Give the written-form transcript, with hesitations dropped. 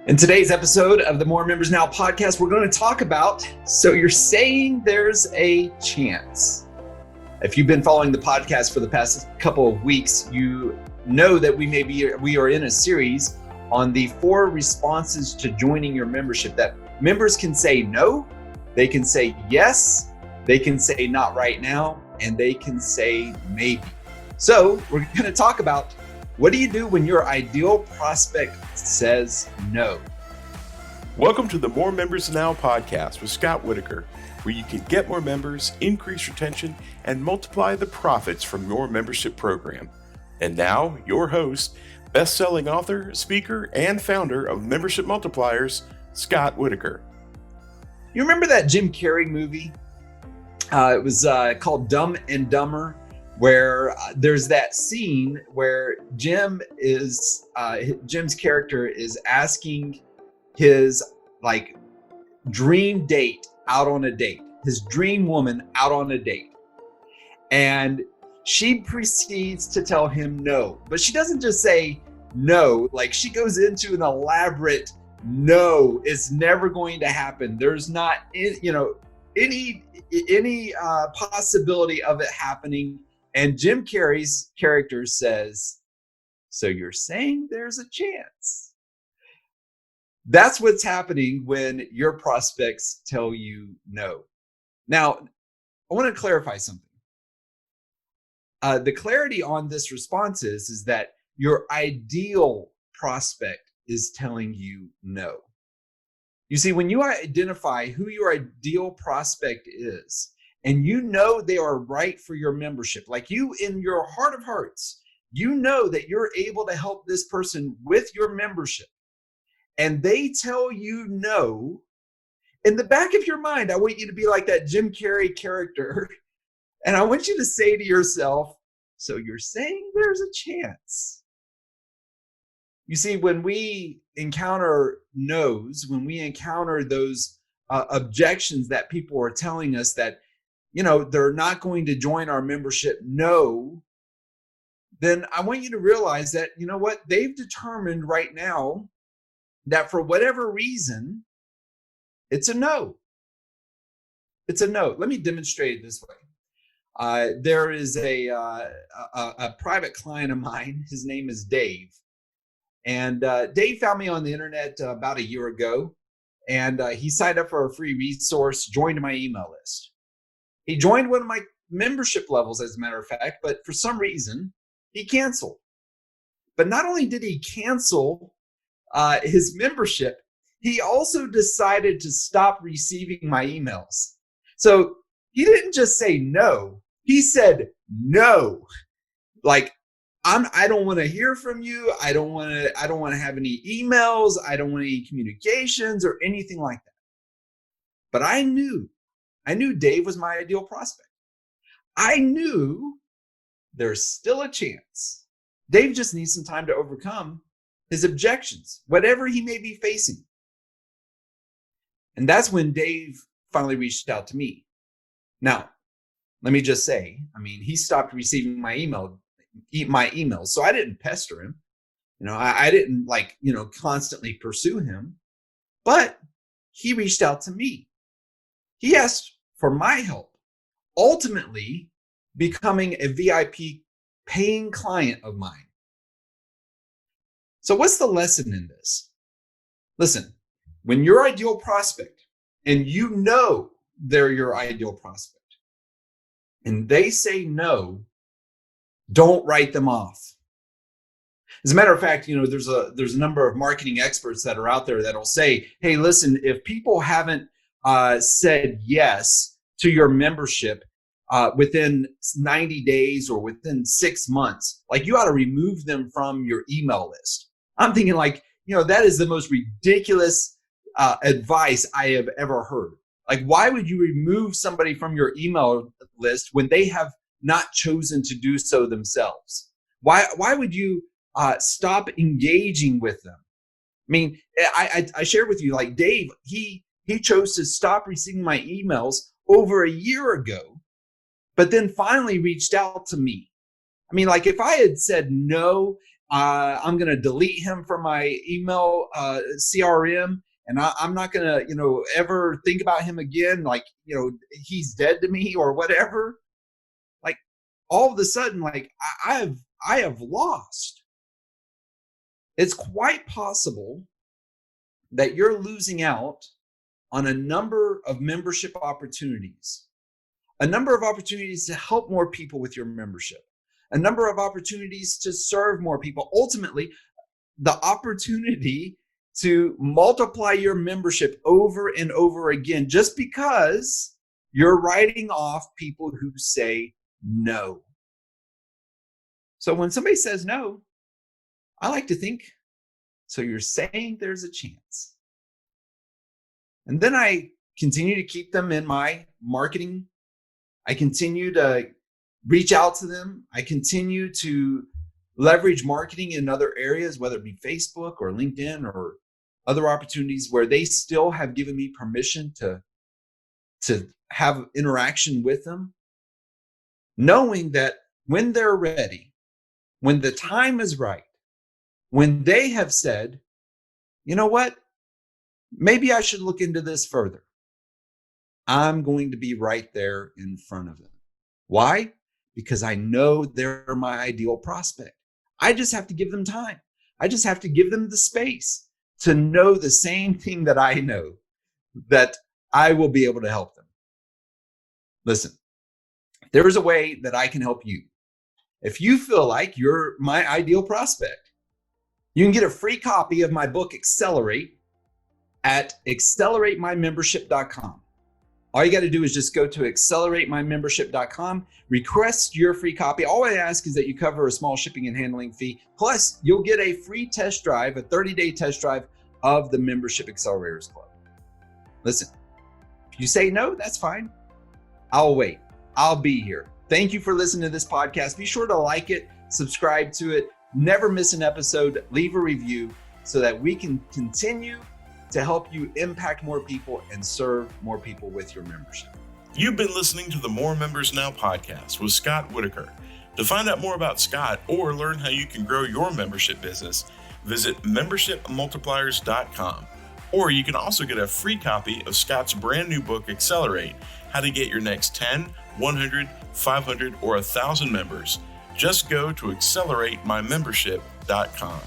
In today's episode of the More Members Now podcast, we're going to talk about, so you're saying there's a chance. If you've been following the podcast for the past couple of weeks, you know that we are in a series on the 4 responses to joining your membership, that members can say no, they can say yes, they can say not right now, and they can say maybe. So we're going to talk about, what do you do when your ideal prospect says no? Welcome to the More Members Now podcast with Scott Whitaker, where you can get more members, increase retention, and multiply the profits from your membership program. And now, your host, best-selling author, speaker, and founder of Membership Multipliers, Scott Whitaker. You remember that Jim Carrey movie? It was called Dumb and Dumber, where there's that scene where Jim's character is asking his dream date out on a date, his dream woman out on a date. And she proceeds to tell him no, but she doesn't just say no, she goes into an elaborate no, it's never going to happen. There's not, any possibility of it happening. And Jim Carrey's character says, so you're saying there's a chance? That's what's happening when your prospects tell you no. Now, I want to clarify something. The clarity on this response is that your ideal prospect is telling you no. You see, when you identify who your ideal prospect is, and you know they are right for your membership, like you in your heart of hearts, you know that you're able to help this person with your membership, and they tell you no, in the back of your mind, I want you to be like that Jim Carrey character, and I want you to say to yourself, so you're saying there's a chance. You see, when we encounter no's, when we encounter those objections that people are telling us that, they're not going to join our membership, no, then I want you to realize that, they've determined right now that for whatever reason, it's a no. It's a no. Let me demonstrate it this way. There is a private client of mine. His name is Dave. And Dave found me on the internet about a year ago. And he signed up for a free resource, joined my email list. He joined one of my membership levels, as a matter of fact, but for some reason, he canceled. But not only did he cancel his membership, he also decided to stop receiving my emails. So he didn't just say no, he said no. I don't want to hear from you. I don't want to have any emails. I don't want any communications or anything like that. But I knew Dave was my ideal prospect. I knew there's still a chance. Dave just needs some time to overcome his objections, whatever he may be facing. And that's when Dave finally reached out to me. Now, let me just say, he stopped receiving my emails. So I didn't pester him. I didn't constantly pursue him, but he reached out to me. He asked for my help, ultimately becoming a VIP paying client of mine. So what's the lesson in this? Listen, when your ideal prospect, and you know they're your ideal prospect, and they say no, don't write them off. As a matter of fact, there's a number of marketing experts that are out there that'll say, hey, listen, if people haven't said yes to your membership within 90 days or within 6 months, you ought to remove them from your email list. I'm thinking that is the most ridiculous advice I have ever heard. Why would you remove somebody from your email list when they have not chosen to do so themselves? Why would you stop engaging with them? I shared with you, Dave, he chose to stop receiving my emails over a year ago, but then finally reached out to me. If I had said no I'm going to delete him from my email CRM, and I'm not going to, ever think about him again. Like, he's dead to me or whatever. Like, all of a sudden, like I have lost. It's quite possible that you're losing out on a number of membership opportunities, a number of opportunities to help more people with your membership, a number of opportunities to serve more people. Ultimately, the opportunity to multiply your membership over and over again, just because you're writing off people who say no. So when somebody says no, I like to think, so you're saying there's a chance. And then I continue to keep them in my marketing. I continue to reach out to them. I continue to leverage marketing in other areas, whether it be Facebook or LinkedIn or other opportunities where they still have given me permission to have interaction with them, knowing that when they're ready, when the time is right, when they have said, you know what, maybe I should look into this further, I'm going to be right there in front of them. Why? Because I know they're my ideal prospect. I just have to give them time. I just have to give them the space to know the same thing that I know, that I will be able to help them. Listen, there is a way that I can help you. If you feel like you're my ideal prospect, you can get a free copy of my book, Accelerate, at acceleratemymembership.com. All you got to do is just go to acceleratemymembership.com, request your free copy. All I ask is that you cover a small shipping and handling fee. Plus, you'll get a free test drive, a 30-day test drive of the Membership Accelerators Club. Listen, if you say no, that's fine. I'll wait. I'll be here. Thank you for listening to this podcast. Be sure to like it, subscribe to it, never miss an episode, leave a review so that we can continue to help you impact more people and serve more people with your membership. You've been listening to the More Members Now podcast with Scott Whitaker. To find out more about Scott or learn how you can grow your membership business, visit membershipmultipliers.com. Or you can also get a free copy of Scott's brand new book, Accelerate, How to Get Your Next 10, 100, 500, or 1,000 members. Just go to acceleratemymembership.com.